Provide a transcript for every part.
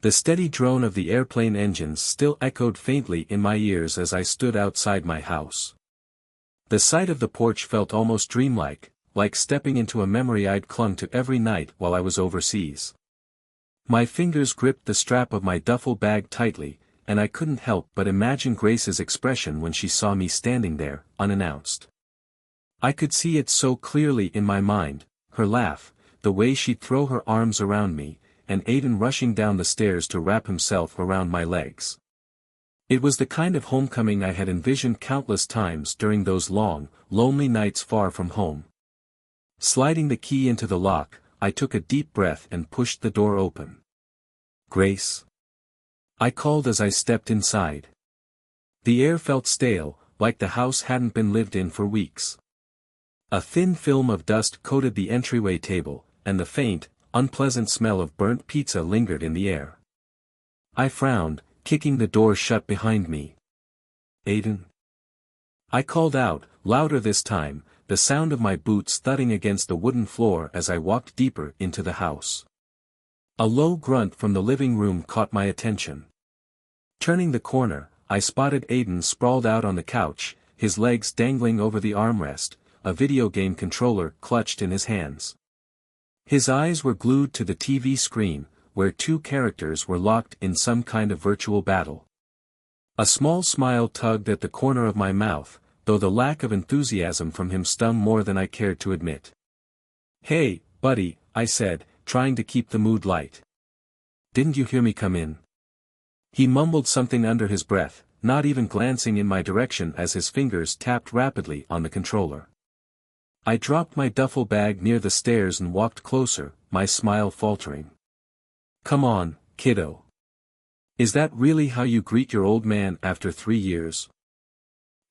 The steady drone of the airplane engines still echoed faintly in my ears as I stood outside my house. The sight of the porch felt almost dreamlike, like stepping into a memory I'd clung to every night while I was overseas. My fingers gripped the strap of my duffel bag tightly, and I couldn't help but imagine Grace's expression when she saw me standing there, unannounced. I could see it so clearly in my mind, her laugh, the way she'd throw her arms around me, and Aiden rushing down the stairs to wrap himself around my legs. It was the kind of homecoming I had envisioned countless times during those long, lonely nights far from home. Sliding the key into the lock, I took a deep breath and pushed the door open. "Grace?" I called as I stepped inside. The air felt stale, like the house hadn't been lived in for weeks. A thin film of dust coated the entryway table, and the faint, unpleasant smell of burnt pizza lingered in the air. I frowned, kicking the door shut behind me. "Aiden?" I called out, louder this time, the sound of my boots thudding against the wooden floor as I walked deeper into the house. A low grunt from the living room caught my attention. Turning the corner, I spotted Aiden sprawled out on the couch, his legs dangling over the armrest, a video game controller clutched in his hands. His eyes were glued to the TV screen, where two characters were locked in some kind of virtual battle. A small smile tugged at the corner of my mouth, though the lack of enthusiasm from him stung more than I cared to admit. "Hey, buddy," I said, trying to keep the mood light. "Didn't you hear me come in?" He mumbled something under his breath, not even glancing in my direction as his fingers tapped rapidly on the controller. I dropped my duffel bag near the stairs and walked closer, my smile faltering. "Come on, kiddo. Is that really how you greet your old man after 3 years?"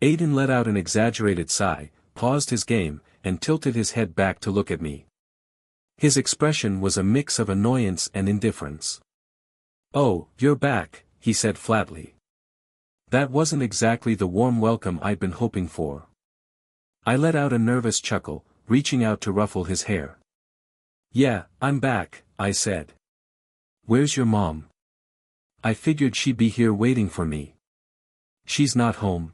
Aiden let out an exaggerated sigh, paused his game, and tilted his head back to look at me. His expression was a mix of annoyance and indifference. "Oh, you're back," he said flatly. That wasn't exactly the warm welcome I'd been hoping for. I let out a nervous chuckle, reaching out to ruffle his hair. "Yeah, I'm back," I said. "Where's your mom? I figured she'd be here waiting for me." "She's not home."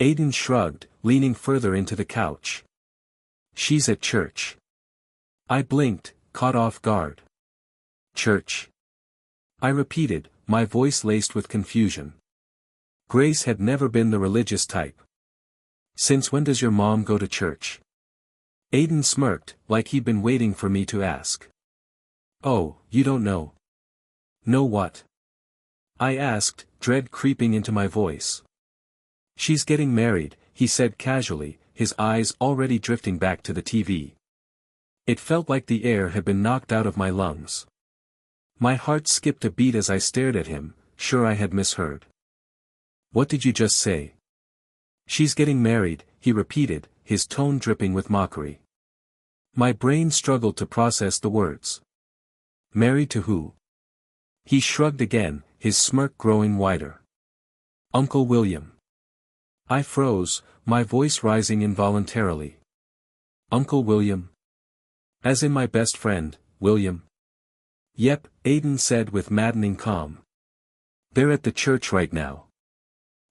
Aiden shrugged, leaning further into the couch. "She's at church." I blinked, caught off guard. "Church?" I repeated, my voice laced with confusion. Grace had never been the religious type. "Since when does your mom go to church?" Aiden smirked, like he'd been waiting for me to ask. "Oh, you don't know." "Know what?" I asked, dread creeping into my voice. "She's getting married," he said casually, his eyes already drifting back to the TV. It felt like the air had been knocked out of my lungs. My heart skipped a beat as I stared at him, sure I had misheard. "What did you just say?" "She's getting married," he repeated, his tone dripping with mockery. My brain struggled to process the words. "Married to who?" He shrugged again, his smirk growing wider. "Uncle William." I froze, my voice rising involuntarily. "Uncle William? As in my best friend, William?" "Yep," Aiden said with maddening calm. "They're at the church right now.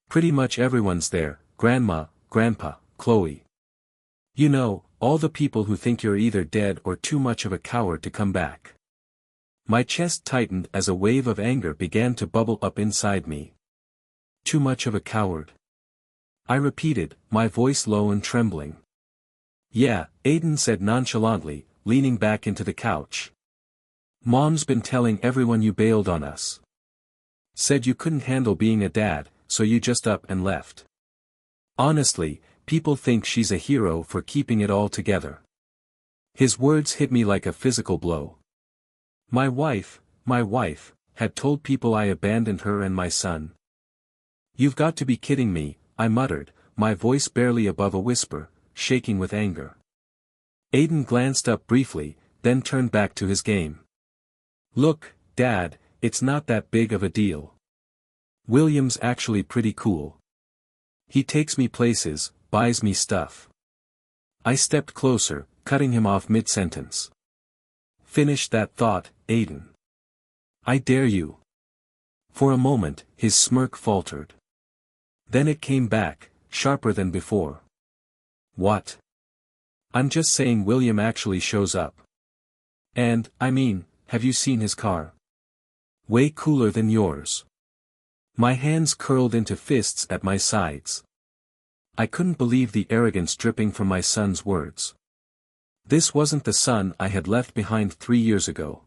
Pretty much everyone's there, Grandma, Grandpa, Chloe. You know, all the people who think you're either dead or too much of a coward to come back." My chest tightened as a wave of anger began to bubble up inside me. "Too much of a coward?" I repeated, my voice low and trembling. "Yeah," Aiden said nonchalantly, leaning back into the couch. "Mom's been telling everyone you bailed on us. Said you couldn't handle being a dad, so you just up and left. Honestly, people think she's a hero for keeping it all together." His words hit me like a physical blow. My wife, had told people I abandoned her and my son. "You've got to be kidding me," I muttered, my voice barely above a whisper, shaking with anger. Aiden glanced up briefly, then turned back to his game. "Look, Dad, it's not that big of a deal. William's actually pretty cool. He takes me places, buys me stuff." I stepped closer, cutting him off mid-sentence. "Finish that thought, Aiden." I dare you. For a moment, his smirk faltered. Then it came back, sharper than before. What? I'm just saying William actually shows up. And, I mean, have you seen his car? Way cooler than yours. My hands curled into fists at my sides. I couldn't believe the arrogance dripping from my son's words. This wasn't the son I had left behind 3 years ago.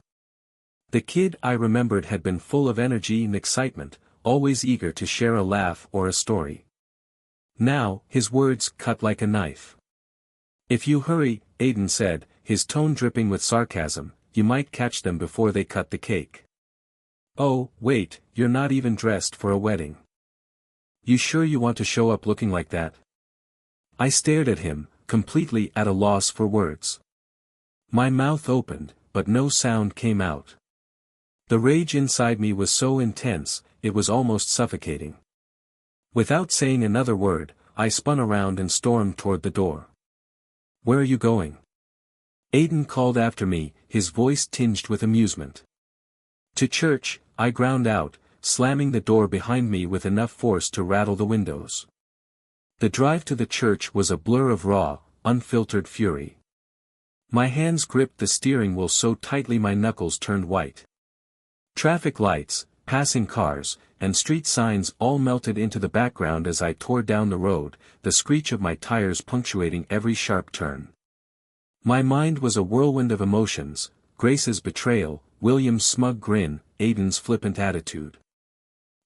The kid I remembered had been full of energy and excitement, always eager to share a laugh or a story. Now, his words cut like a knife. If you hurry, Aiden said, his tone dripping with sarcasm, you might catch them before they cut the cake. Oh, wait, you're not even dressed for a wedding. You sure you want to show up looking like that? I stared at him, completely at a loss for words. My mouth opened, but no sound came out. The rage inside me was so intense, it was almost suffocating. Without saying another word, I spun around and stormed toward the door. Where are you going? Aiden called after me, his voice tinged with amusement. To church, I ground out, slamming the door behind me with enough force to rattle the windows. The drive to the church was a blur of raw, unfiltered fury. My hands gripped the steering wheel so tightly my knuckles turned white. Traffic lights, passing cars, and street signs all melted into the background as I tore down the road, the screech of my tires punctuating every sharp turn. My mind was a whirlwind of emotions, Grace's betrayal, William's smug grin, Aiden's flippant attitude.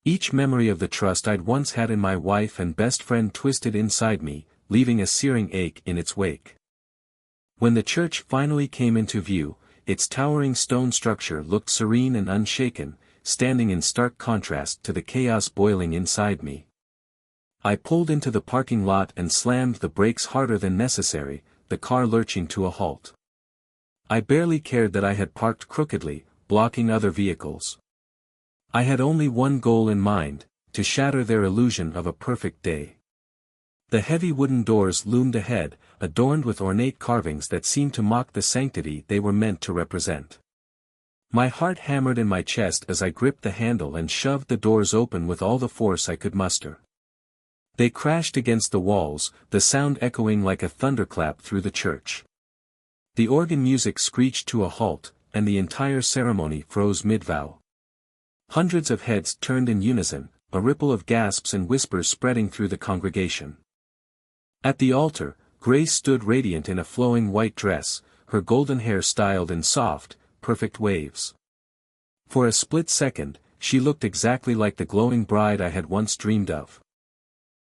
Each memory of the trust I'd once had in my wife and best friend twisted inside me, leaving a searing ache in its wake. When the church finally came into view, its towering stone structure looked serene and unshaken, standing in stark contrast to the chaos boiling inside me. I pulled into the parking lot and slammed the brakes harder than necessary, the car lurching to a halt. I barely cared that I had parked crookedly, blocking other vehicles. I had only one goal in mind, to shatter their illusion of a perfect day. The heavy wooden doors loomed ahead, adorned with ornate carvings that seemed to mock the sanctity they were meant to represent. My heart hammered in my chest as I gripped the handle and shoved the doors open with all the force I could muster. They crashed against the walls, the sound echoing like a thunderclap through the church. The organ music screeched to a halt, and the entire ceremony froze mid-vow. Hundreds of heads turned in unison, a ripple of gasps and whispers spreading through the congregation. At the altar, Grace stood radiant in a flowing white dress, her golden hair styled in soft, perfect waves. For a split second, she looked exactly like the glowing bride I had once dreamed of.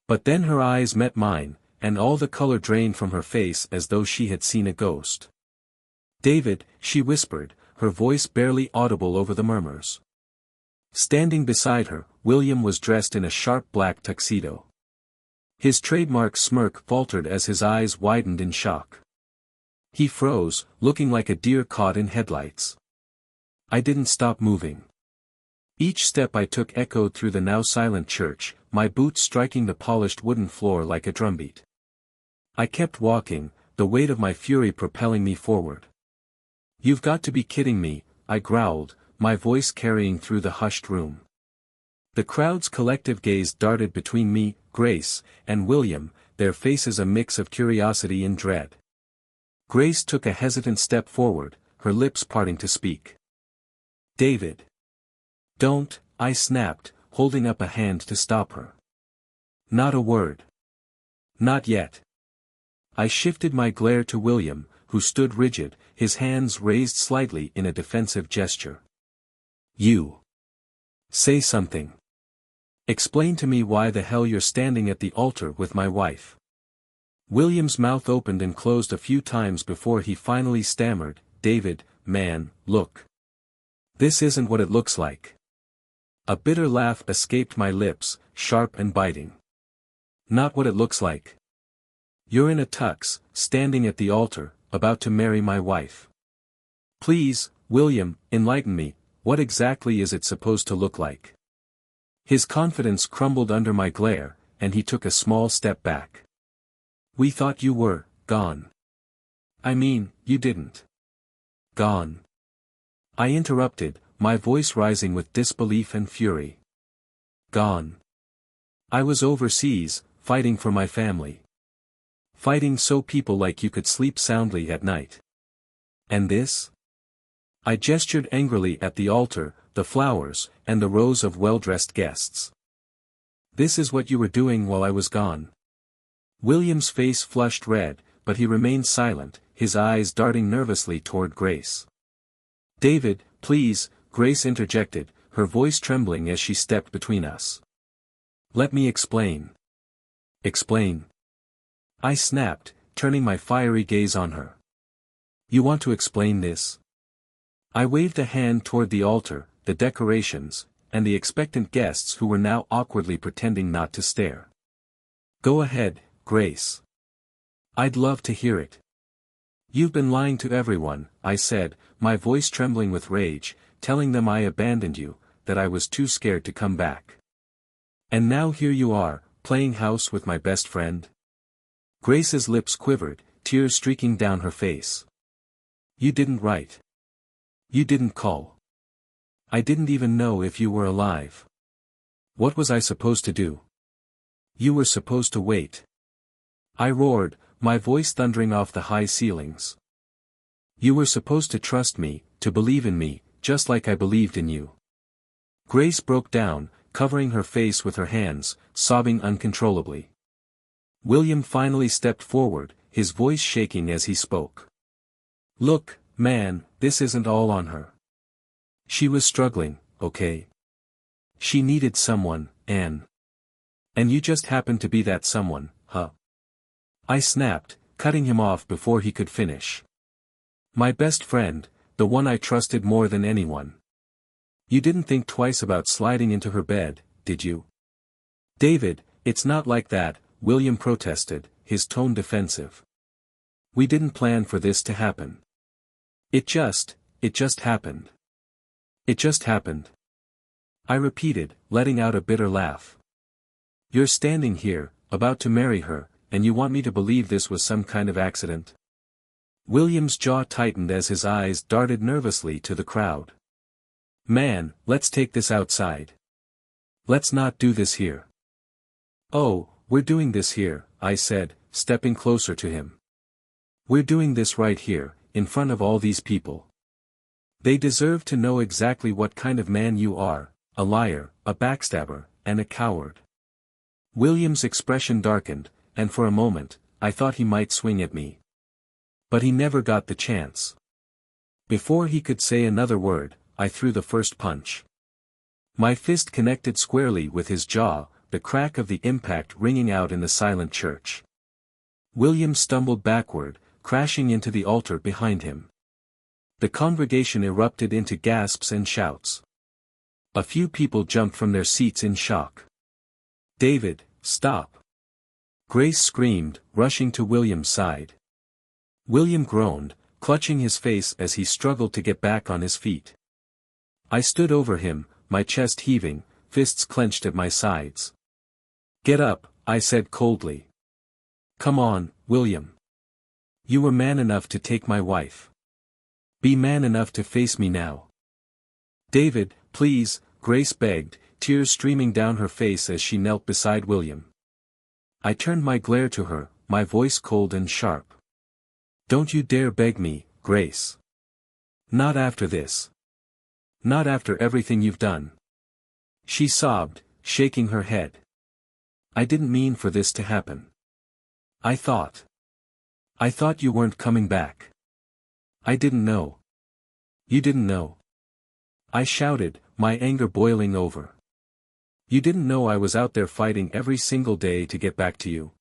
But then her eyes met mine, and all the color drained from her face as though she had seen a ghost. David, she whispered, her voice barely audible over the murmurs. Standing beside her, William was dressed in a sharp black tuxedo. His trademark smirk faltered as his eyes widened in shock. He froze, looking like a deer caught in headlights. I didn't stop moving. Each step I took echoed through the now silent church, my boots striking the polished wooden floor like a drumbeat. I kept walking, the weight of my fury propelling me forward. You've got to be kidding me, I growled, my voice carrying through the hushed room. The crowd's collective gaze darted between me, Grace, and William, their faces a mix of curiosity and dread. Grace took a hesitant step forward, her lips parting to speak. David. Don't, I snapped, holding up a hand to stop her. Not a word. Not yet. I shifted my glare to William, who stood rigid, his hands raised slightly in a defensive gesture. You. Say something. Explain to me why the hell you're standing at the altar with my wife. William's mouth opened and closed a few times before he finally stammered, David, man, look. This isn't what it looks like. A bitter laugh escaped my lips, sharp and biting. Not what it looks like. You're in a tux, standing at the altar, about to marry my wife. Please, William, enlighten me, what exactly is it supposed to look like? His confidence crumbled under my glare, and he took a small step back. We thought you were, gone. I mean, you didn't. Gone. I interrupted, my voice rising with disbelief and fury. Gone. I was overseas, fighting for my family. Fighting so people like you could sleep soundly at night. And this? I gestured angrily at the altar, the flowers, and the rows of well-dressed guests. This is what you were doing while I was gone. William's face flushed red, but he remained silent, his eyes darting nervously toward Grace. David, please, Grace interjected, her voice trembling as she stepped between us. Let me explain. Explain. I snapped, turning my fiery gaze on her. You want to explain this? I waved a hand toward the altar, the decorations, and the expectant guests who were now awkwardly pretending not to stare. Go ahead, Grace. I'd love to hear it. You've been lying to everyone, I said, my voice trembling with rage, telling them I abandoned you, that I was too scared to come back. And now here you are, playing house with my best friend? Grace's lips quivered, tears streaking down her face. You didn't write. You didn't call. I didn't even know if you were alive. What was I supposed to do? You were supposed to wait. I roared, my voice thundering off the high ceilings. You were supposed to trust me, to believe in me, just like I believed in you. Grace broke down, covering her face with her hands, sobbing uncontrollably. William finally stepped forward, his voice shaking as he spoke. Look, man, this isn't all on her. She was struggling, okay? She needed someone, Anne. And you just happened to be that someone, huh? I snapped, cutting him off before he could finish. My best friend, the one I trusted more than anyone. You didn't think twice about sliding into her bed, did you? David, it's not like that, William protested, his tone defensive. We didn't plan for this to happen. It just happened. It just happened. I repeated, letting out a bitter laugh. You're standing here, about to marry her, and you want me to believe this was some kind of accident? William's jaw tightened as his eyes darted nervously to the crowd. Man, let's take this outside. Let's not do this here. Oh, we're doing this here, I said, stepping closer to him. We're doing this right here, in front of all these people. They deserve to know exactly what kind of man you are, a liar, a backstabber, and a coward. William's expression darkened, and for a moment, I thought he might swing at me. But he never got the chance. Before he could say another word, I threw the first punch. My fist connected squarely with his jaw, the crack of the impact ringing out in the silent church. William stumbled backward, crashing into the altar behind him. The congregation erupted into gasps and shouts. A few people jumped from their seats in shock. David, stop! Grace screamed, rushing to William's side. William groaned, clutching his face as he struggled to get back on his feet. I stood over him, my chest heaving, fists clenched at my sides. Get up, I said coldly. Come on, William. You were man enough to take my wife. Be man enough to face me now. David, please, Grace begged, tears streaming down her face as she knelt beside William. I turned my glare to her, my voice cold and sharp. Don't you dare beg me, Grace. Not after this. Not after everything you've done. She sobbed, shaking her head. I didn't mean for this to happen. I thought you weren't coming back. I didn't know. You didn't know. I shouted, my anger boiling over. You didn't know I was out there fighting every single day to get back to you.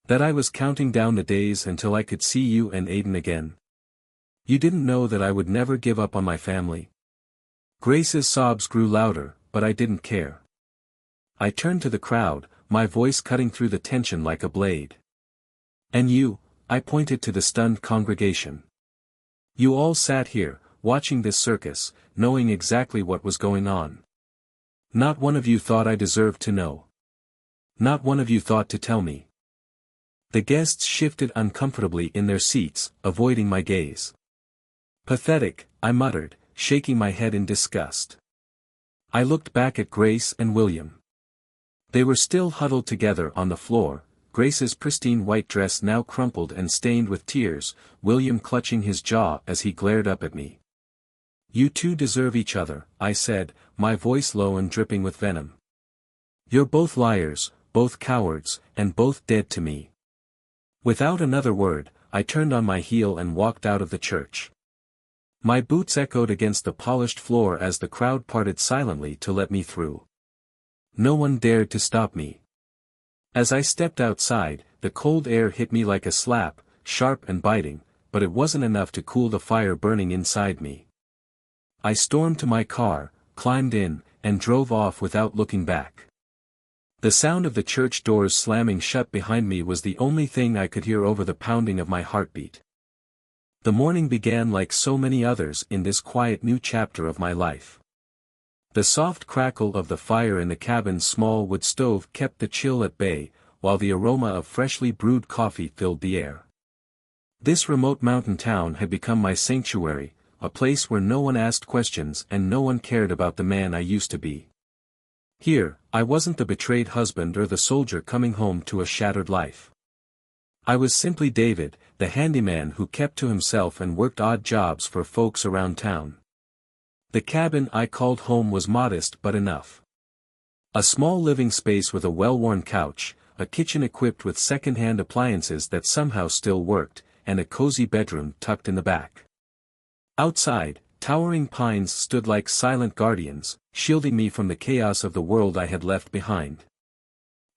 That I was counting down the days until I could see you and Aiden again. You didn't know that I would never give up on my family. Grace's sobs grew louder, but I didn't care. I turned to the crowd, my voice cutting through the tension like a blade. And you, I pointed to the stunned congregation. You all sat here, watching this circus, knowing exactly what was going on. Not one of you thought I deserved to know. Not one of you thought to tell me. The guests shifted uncomfortably in their seats, avoiding my gaze. Pathetic, I muttered, shaking my head in disgust. I looked back at Grace and William. They were still huddled together on the floor, Grace's pristine white dress now crumpled and stained with tears, William clutching his jaw as he glared up at me. "You two deserve each other," I said, my voice low and dripping with venom. "You're both liars, both cowards, and both dead to me." Without another word, I turned on my heel and walked out of the church. My boots echoed against the polished floor as the crowd parted silently to let me through. No one dared to stop me. As I stepped outside, the cold air hit me like a slap, sharp and biting, but it wasn't enough to cool the fire burning inside me. I stormed to my car, climbed in, and drove off without looking back. The sound of the church doors slamming shut behind me was the only thing I could hear over the pounding of my heartbeat. The morning began like so many others in this quiet new chapter of my life. The soft crackle of the fire in the cabin's small wood stove kept the chill at bay, while the aroma of freshly brewed coffee filled the air. This remote mountain town had become my sanctuary, a place where no one asked questions and no one cared about the man I used to be. Here, I wasn't the betrayed husband or the soldier coming home to a shattered life. I was simply David, the handyman who kept to himself and worked odd jobs for folks around town. The cabin I called home was modest but enough. A small living space with a well-worn couch, a kitchen equipped with second-hand appliances that somehow still worked, and a cozy bedroom tucked in the back. Outside, towering pines stood like silent guardians, shielding me from the chaos of the world I had left behind.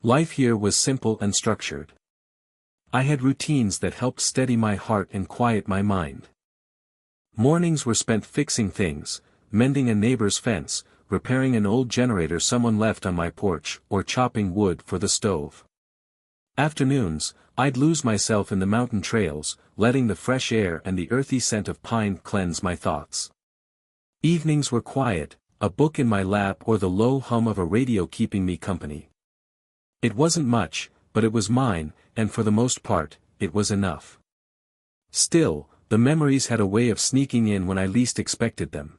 Life here was simple and structured. I had routines that helped steady my heart and quiet my mind. Mornings were spent fixing things, mending a neighbor's fence, repairing an old generator someone left on my porch, or chopping wood for the stove. Afternoons, I'd lose myself in the mountain trails, letting the fresh air and the earthy scent of pine cleanse my thoughts. Evenings were quiet, a book in my lap or the low hum of a radio keeping me company. It wasn't much, but it was mine, and for the most part, it was enough. Still, the memories had a way of sneaking in when I least expected them.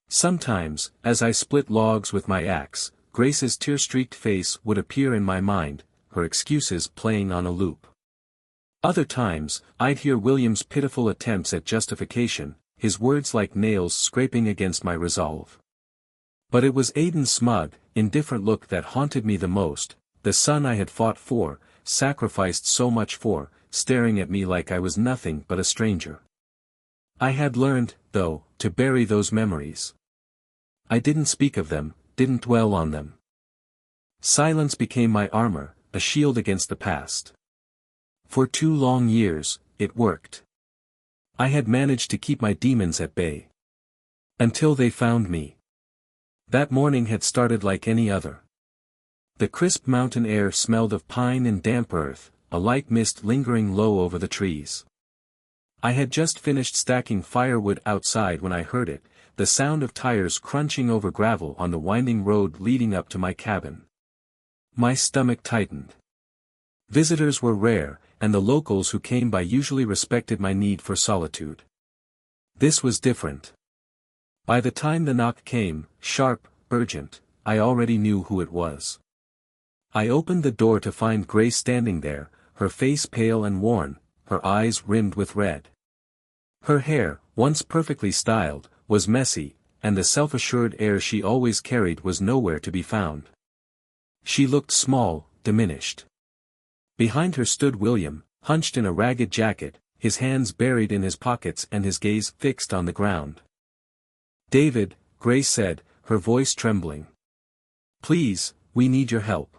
Sometimes, as I split logs with my axe, Grace's tear-streaked face would appear in my mind, her excuses playing on a loop. Other times, I'd hear William's pitiful attempts at justification, his words like nails scraping against my resolve. But it was Aiden's smug, indifferent look that haunted me the most, the son I had fought for, sacrificed so much for, staring at me like I was nothing but a stranger. I had learned, though, to bury those memories. I didn't speak of them, didn't dwell on them. Silence became my armor, a shield against the past. For 2 long years, it worked. I had managed to keep my demons at bay. Until they found me. That morning had started like any other. The crisp mountain air smelled of pine and damp earth, a light mist lingering low over the trees. I had just finished stacking firewood outside when I heard it, the sound of tires crunching over gravel on the winding road leading up to my cabin. My stomach tightened. Visitors were rare, and the locals who came by usually respected my need for solitude. This was different. By the time the knock came, sharp, urgent, I already knew who it was. I opened the door to find Grace standing there, her face pale and worn, her eyes rimmed with red. Her hair, once perfectly styled, was messy, and the self-assured air she always carried was nowhere to be found. She looked small, diminished. Behind her stood William, hunched in a ragged jacket, his hands buried in his pockets and his gaze fixed on the ground. "David," Grace said, her voice trembling. "Please, we need your help."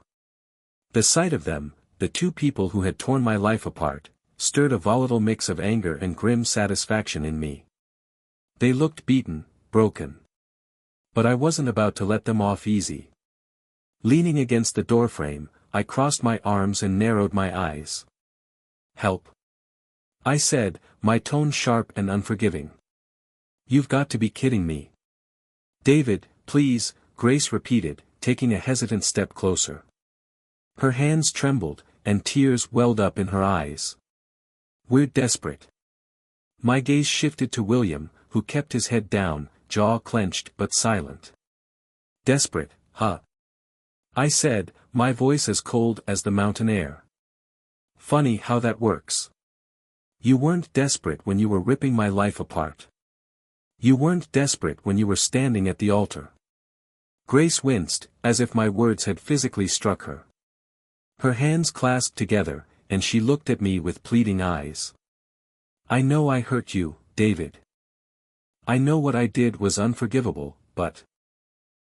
The sight of them, the 2 people who had torn my life apart, stirred a volatile mix of anger and grim satisfaction in me. They looked beaten, broken. But I wasn't about to let them off easy. Leaning against the doorframe, I crossed my arms and narrowed my eyes. "Help," I said, my tone sharp and unforgiving. "You've got to be kidding me." "David, please," Grace repeated, taking a hesitant step closer. Her hands trembled, and tears welled up in her eyes. "We're desperate." My gaze shifted to William, who kept his head down, jaw clenched but silent. Desperate, huh? I said, my voice as cold as the mountain air. Funny how that works. You weren't desperate when you were ripping my life apart. You weren't desperate when you were standing at the altar. Grace winced, as if my words had physically struck her. Her hands clasped together, and she looked at me with pleading eyes. I know I hurt you, David. I know what I did was unforgivable, but...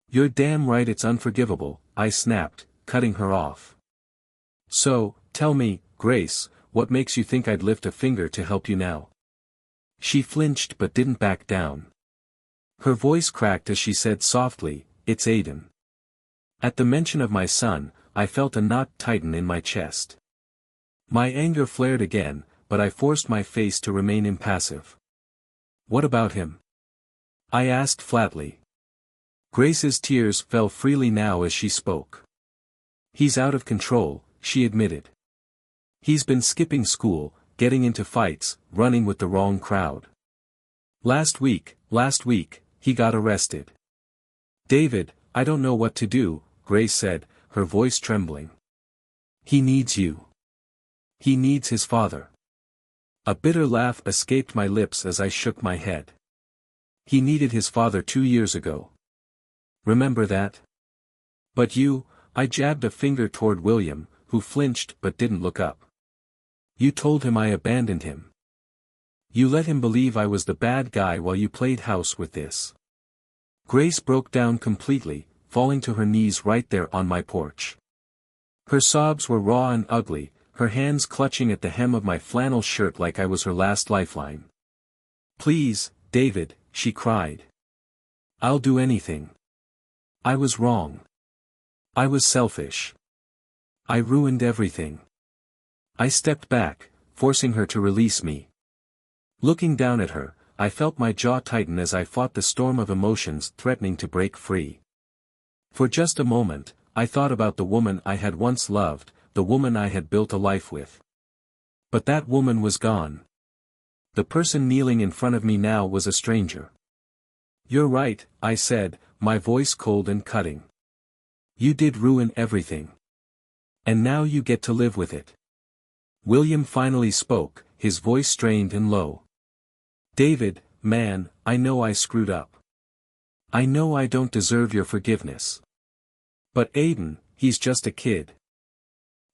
You're damn right it's unforgivable, I snapped, cutting her off. So, tell me, Grace, what makes you think I'd lift a finger to help you now? She flinched but didn't back down. Her voice cracked as she said softly, it's Aiden. At the mention of my son, I felt a knot tighten in my chest. My anger flared again, but I forced my face to remain impassive. What about him? I asked flatly. Grace's tears fell freely now as she spoke. He's out of control, she admitted. He's been skipping school, getting into fights, running with the wrong crowd. Last week, he got arrested. David, I don't know what to do, Grace said, her voice trembling. He needs you. He needs his father. A bitter laugh escaped my lips as I shook my head. He needed his father 2 years ago. Remember that? But you, I jabbed a finger toward William, who flinched but didn't look up. You told him I abandoned him. You let him believe I was the bad guy while you played house with this. Grace broke down completely, falling to her knees right there on my porch. Her sobs were raw and ugly, her hands clutching at the hem of my flannel shirt like I was her last lifeline. Please, David, she cried. I'll do anything. I was wrong. I was selfish. I ruined everything. I stepped back, forcing her to release me. Looking down at her, I felt my jaw tighten as I fought the storm of emotions threatening to break free. For just a moment, I thought about the woman I had once loved, the woman I had built a life with. But that woman was gone. The person kneeling in front of me now was a stranger. You're right, I said, my voice cold and cutting. You did ruin everything. And now you get to live with it. William finally spoke, his voice strained and low. David, man, I know I screwed up. I know I don't deserve your forgiveness. But Aiden, he's just a kid.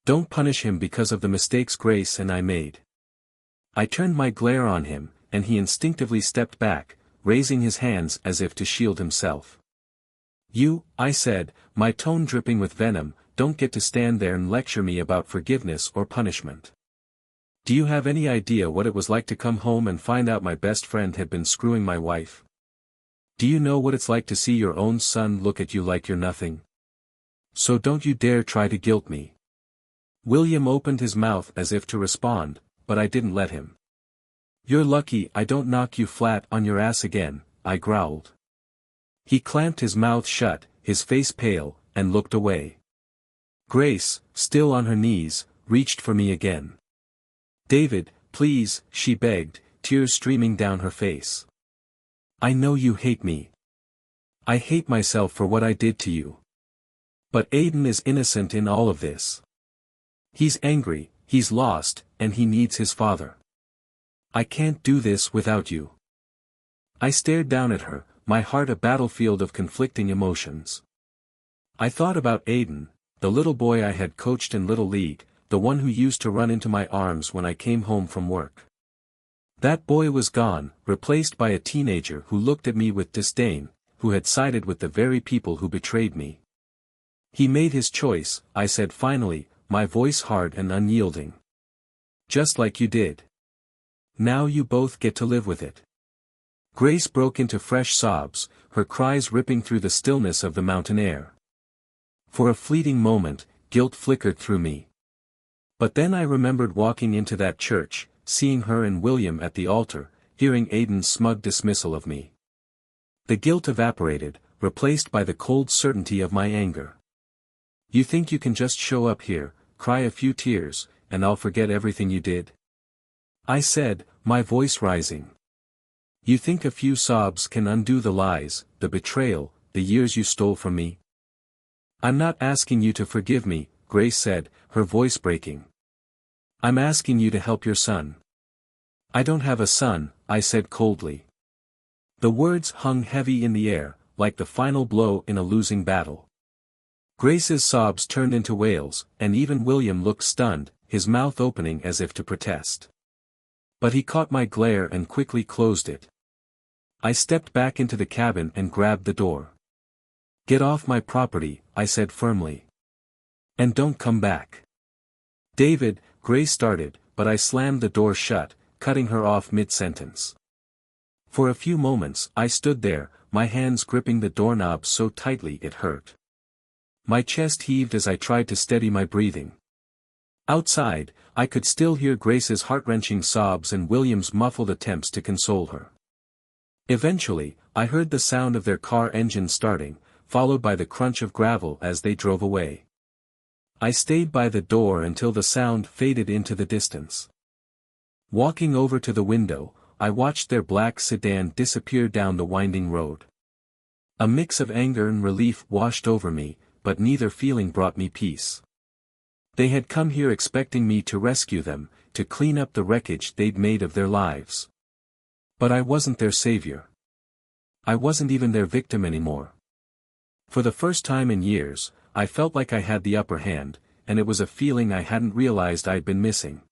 Don't punish him because of the mistakes Grace and I made. I turned my glare on him, and he instinctively stepped back, raising his hands as if to shield himself. You, I said, my tone dripping with venom, don't get to stand there and lecture me about forgiveness or punishment. Do you have any idea what it was like to come home and find out my best friend had been screwing my wife? Do you know what it's like to see your own son look at you like you're nothing? So don't you dare try to guilt me. William opened his mouth as if to respond, but I didn't let him. You're lucky I don't knock you flat on your ass again, I growled. He clamped his mouth shut, his face pale, and looked away. Grace, still on her knees, reached for me again. David, please, she begged, tears streaming down her face. I know you hate me. I hate myself for what I did to you. But Aiden is innocent in all of this. He's angry, he's lost, and he needs his father. I can't do this without you. I stared down at her, my heart a battlefield of conflicting emotions. I thought about Aiden, the little boy I had coached in Little League, the one who used to run into my arms when I came home from work. That boy was gone, replaced by a teenager who looked at me with disdain, who had sided with the very people who betrayed me. He made his choice, I said finally, my voice hard and unyielding. Just like you did. Now you both get to live with it. Grace broke into fresh sobs, her cries ripping through the stillness of the mountain air. For a fleeting moment, guilt flickered through me. But then I remembered walking into that church, seeing her and William at the altar, hearing Aiden's smug dismissal of me. The guilt evaporated, replaced by the cold certainty of my anger. You think you can just show up here, cry a few tears, and I'll forget everything you did? I said, my voice rising. You think a few sobs can undo the lies, the betrayal, the years you stole from me? I'm not asking you to forgive me, Grace said, her voice breaking. I'm asking you to help your son. I don't have a son, I said coldly. The words hung heavy in the air, like the final blow in a losing battle. Grace's sobs turned into wails, and even William looked stunned, his mouth opening as if to protest. But he caught my glare and quickly closed it. I stepped back into the cabin and grabbed the door. Get off my property, I said firmly. And don't come back. David, Grace started, but I slammed the door shut, cutting her off mid-sentence. For a few moments I stood there, my hands gripping the doorknob so tightly it hurt. My chest heaved as I tried to steady my breathing. Outside, I could still hear Grace's heart-wrenching sobs and William's muffled attempts to console her. Eventually, I heard the sound of their car engine starting, followed by the crunch of gravel as they drove away. I stayed by the door until the sound faded into the distance. Walking over to the window, I watched their black sedan disappear down the winding road. A mix of anger and relief washed over me, but neither feeling brought me peace. They had come here expecting me to rescue them, to clean up the wreckage they'd made of their lives. But I wasn't their savior. I wasn't even their victim anymore. For the first time in years, I felt like I had the upper hand, and it was a feeling I hadn't realized I'd been missing.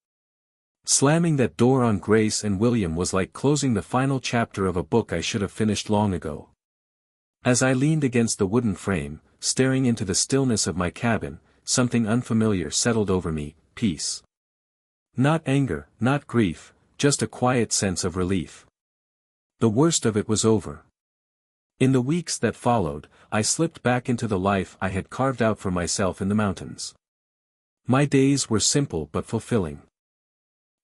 Slamming that door on Grace and William was like closing the final chapter of a book I should have finished long ago. As I leaned against the wooden frame, staring into the stillness of my cabin, something unfamiliar settled over me, peace. Not anger, not grief, just a quiet sense of relief. The worst of it was over. In the weeks that followed, I slipped back into the life I had carved out for myself in the mountains. My days were simple but fulfilling.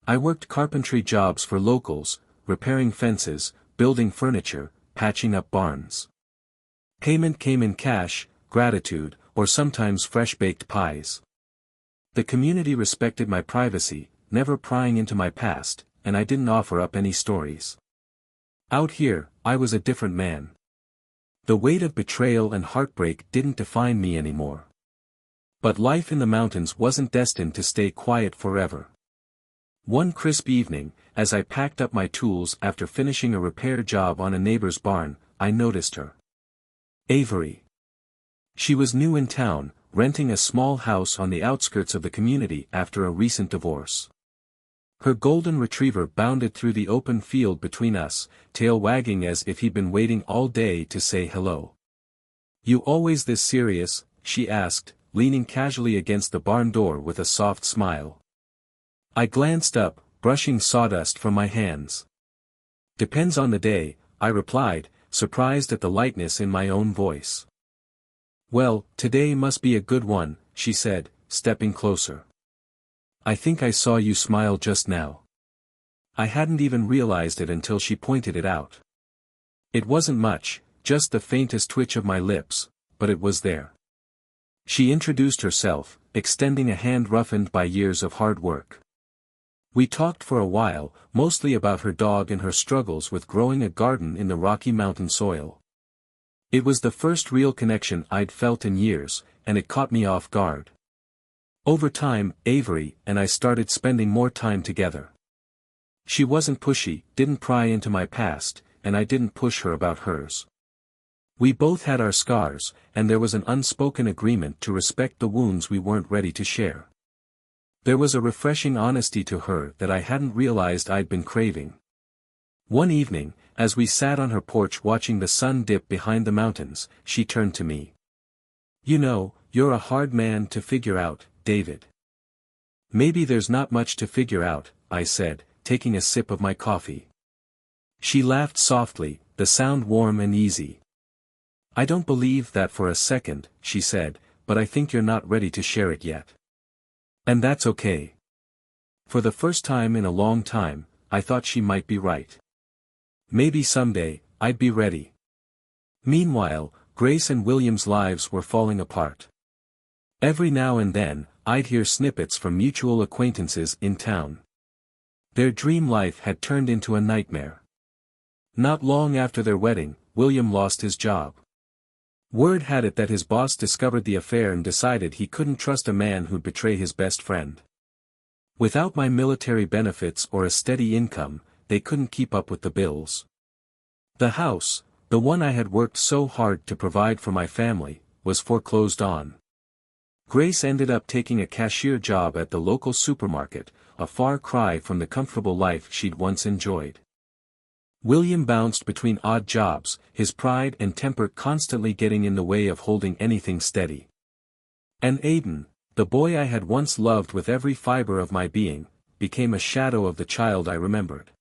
I worked carpentry jobs for locals, repairing fences, building furniture, patching up barns. Payment came in cash, gratitude, or sometimes fresh-baked pies. The community respected my privacy, never prying into my past, and I didn't offer up any stories. Out here, I was a different man. The weight of betrayal and heartbreak didn't define me anymore. But life in the mountains wasn't destined to stay quiet forever. One crisp evening, as I packed up my tools after finishing a repair job on a neighbor's barn, I noticed her. Avery. She was new in town, renting a small house on the outskirts of the community after a recent divorce. Her golden retriever bounded through the open field between us, tail wagging as if he'd been waiting all day to say hello. You always this serious? She asked, leaning casually against the barn door with a soft smile. I glanced up, brushing sawdust from my hands. Depends on the day, I replied, surprised at the lightness in my own voice. Well, today must be a good one, she said, stepping closer. I think I saw you smile just now. I hadn't even realized it until she pointed it out. It wasn't much, just the faintest twitch of my lips, but it was there. She introduced herself, extending a hand roughened by years of hard work. We talked for a while, mostly about her dog and her struggles with growing a garden in the Rocky Mountain soil. It was the first real connection I'd felt in years, and it caught me off guard. Over time, Avery and I started spending more time together. She wasn't pushy, didn't pry into my past, and I didn't push her about hers. We both had our scars, and there was an unspoken agreement to respect the wounds we weren't ready to share. There was a refreshing honesty to her that I hadn't realized I'd been craving. One evening, as we sat on her porch watching the sun dip behind the mountains, she turned to me. You know, you're a hard man to figure out, David. Maybe there's not much to figure out, I said, taking a sip of my coffee. She laughed softly, the sound warm and easy. I don't believe that for a second, she said, but I think you're not ready to share it yet. And that's okay. For the first time in a long time, I thought she might be right. Maybe someday, I'd be ready. Meanwhile, Grace and William's lives were falling apart. Every now and then, I'd hear snippets from mutual acquaintances in town. Their dream life had turned into a nightmare. Not long after their wedding, William lost his job. Word had it that his boss discovered the affair and decided he couldn't trust a man who'd betray his best friend. Without my military benefits or a steady income, they couldn't keep up with the bills. The house, the one I had worked so hard to provide for my family, was foreclosed on. Grace ended up taking a cashier job at the local supermarket, a far cry from the comfortable life she'd once enjoyed. William bounced between odd jobs, his pride and temper constantly getting in the way of holding anything steady. And Aiden, the boy I had once loved with every fiber of my being, became a shadow of the child I remembered.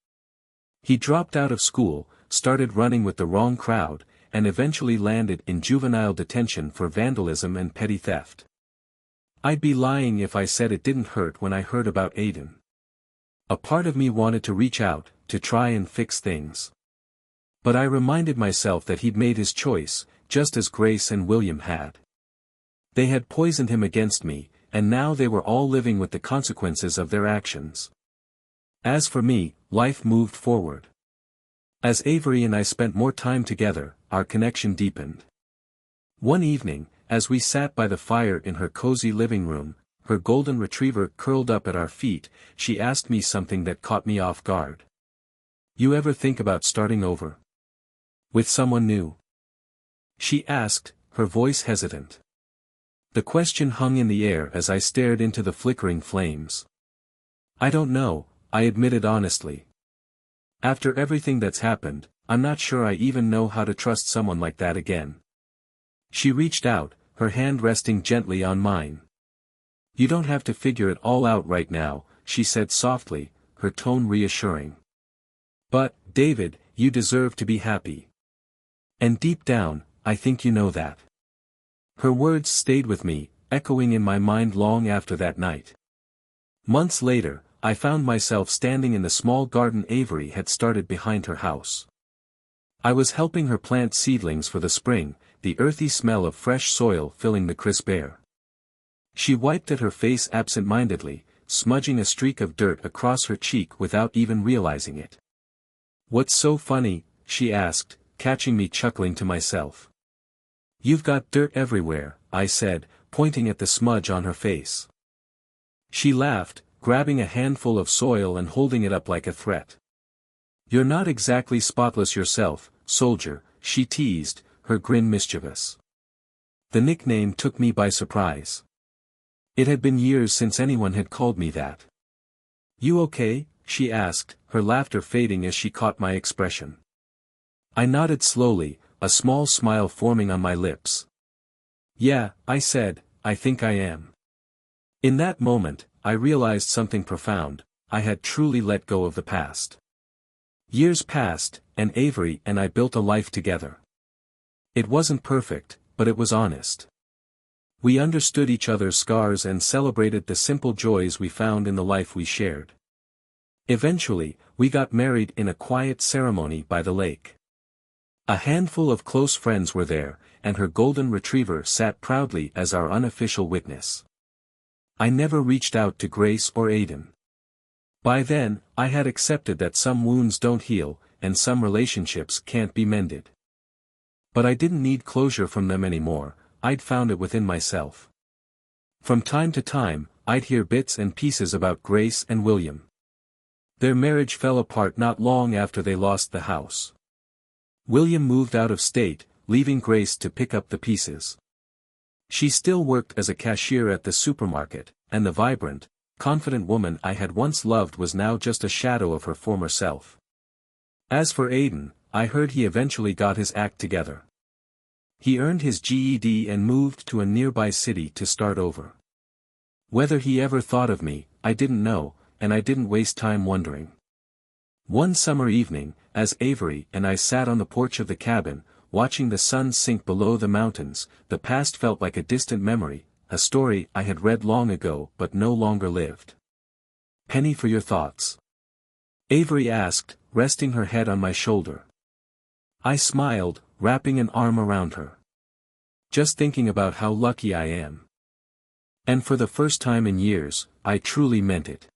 He dropped out of school, started running with the wrong crowd, and eventually landed in juvenile detention for vandalism and petty theft. I'd be lying if I said it didn't hurt when I heard about Aiden. A part of me wanted to reach out, to try and fix things. But I reminded myself that he'd made his choice, just as Grace and William had. They had poisoned him against me, and now they were all living with the consequences of their actions. As for me, life moved forward. As Avery and I spent more time together, our connection deepened. One evening, as we sat by the fire in her cozy living room, her golden retriever curled up at our feet, she asked me something that caught me off guard. "You ever think about starting over? With someone new?" She asked, her voice hesitant. The question hung in the air as I stared into the flickering flames. "I don't know," I admitted honestly. "After everything that's happened, I'm not sure I even know how to trust someone like that again." She reached out, her hand resting gently on mine. "You don't have to figure it all out right now," she said softly, her tone reassuring. "But, David, you deserve to be happy. And deep down, I think you know that." Her words stayed with me, echoing in my mind long after that night. Months later, I found myself standing in the small garden Avery had started behind her house. I was helping her plant seedlings for the spring, the earthy smell of fresh soil filling the crisp air. She wiped at her face absent-mindedly, smudging a streak of dirt across her cheek without even realizing it. "What's so funny?" she asked, catching me chuckling to myself. "You've got dirt everywhere," I said, pointing at the smudge on her face. She laughed, grabbing a handful of soil and holding it up like a threat. "You're not exactly spotless yourself, soldier," she teased, her grin mischievous. The nickname took me by surprise. It had been years since anyone had called me that. "You okay?" she asked, her laughter fading as she caught my expression. I nodded slowly, a small smile forming on my lips. "Yeah," I said, "I think I am." In that moment, I realized something profound. I had truly let go of the past. Years passed, and Avery and I built a life together. It wasn't perfect, but it was honest. We understood each other's scars and celebrated the simple joys we found in the life we shared. Eventually, we got married in a quiet ceremony by the lake. A handful of close friends were there, and her golden retriever sat proudly as our unofficial witness. I never reached out to Grace or Aiden. By then, I had accepted that some wounds don't heal, and some relationships can't be mended. But I didn't need closure from them anymore, I'd found it within myself. From time to time, I'd hear bits and pieces about Grace and William. Their marriage fell apart not long after they lost the house. William moved out of state, leaving Grace to pick up the pieces. She still worked as a cashier at the supermarket, and the vibrant, confident woman I had once loved was now just a shadow of her former self. As for Aiden, I heard he eventually got his act together. He earned his GED and moved to a nearby city to start over. Whether he ever thought of me, I didn't know, and I didn't waste time wondering. One summer evening, as Avery and I sat on the porch of the cabin, watching the sun sink below the mountains, the past felt like a distant memory, a story I had read long ago but no longer lived. "Penny for your thoughts?" Avery asked, resting her head on my shoulder. I smiled, wrapping an arm around her. "Just thinking about how lucky I am." And for the first time in years, I truly meant it.